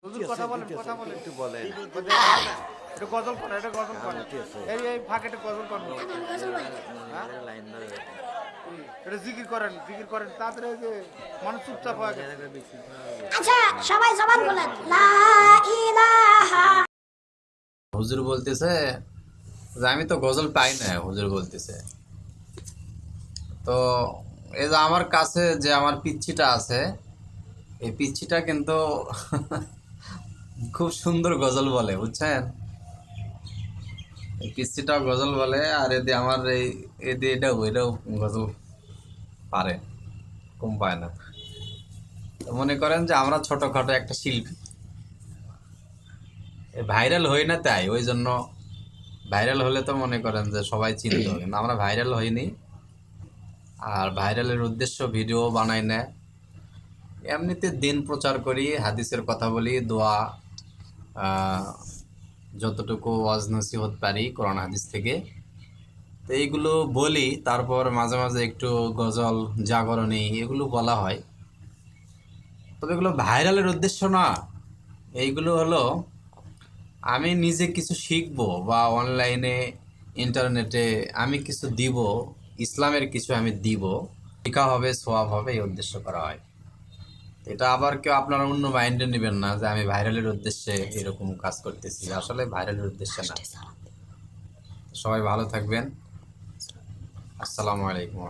হুজুর কথা বলেন একটু বলেন। এটা গজল করে এই ফাঁকে একটা গজল করেন লাইন ধরে এটা জিকির করেন তাড়াতাড়ি ওই যে মানুষ চুপচাপ হয়ে গেছে আচ্ছা সবাই জবান বলেন লা ইলাহা। হুজুর বলতেছে যে আমি তো গজল পাই না, হুজুর বলতেছে। তো এই যে আমার কাছে যে আমার পিচ্ছিটা আছে, এই পিচ্ছিটা কিন্তু খুব সুন্দর গজল বলে, বুঝছেন? এই পিচ্ছিটাও গজল বলে, আর এদি আমার এদি এটাও গজল পারে, কম পায় না। তো মনে করেন যে আমরা ছোটখাটো একটা শিল্পী, ভাইরাল হই না, তাই ওই জন্য ভাইরাল হলে তো মনে করেন যে সবাই চিনত, কিন্তু আমরা ভাইরাল হইনি। আর ভাইরালের উদ্দেশ্য ভিডিও বানাই না, এমনিতে দিন প্রচার করি, হাদিসের কথা বলি, দোয়া, যতটুকু ওয়াজ নসিহত পারি কোরআন হাদিস থেকে, তো এইগুলো বলি। তারপর মাঝে মাঝে একটু গজল, জাগরণী এগুলো বলা হয়। তবে এগুলো ভাইরালের উদ্দেশ্য না, এইগুলো হলো আমি নিজে কিছু শিখবো, বা অনলাইনে ইন্টারনেটে আমি কিছু দিব, ইসলামের কিছু আমি দিব, শিখা হবে, সোয়াব হবে, এই উদ্দেশ্য করা হয়। এটা আবার কেউ আপনারা অন্য মাইন্ডে নেবেন না যে আমি ভাইরালের উদ্দেশ্যে এরকম কাজ করতেছি, আসলে ভাইরালের উদ্দেশ্যে না। সবাই ভালো থাকবেন। আসসালামু আলাইকুম।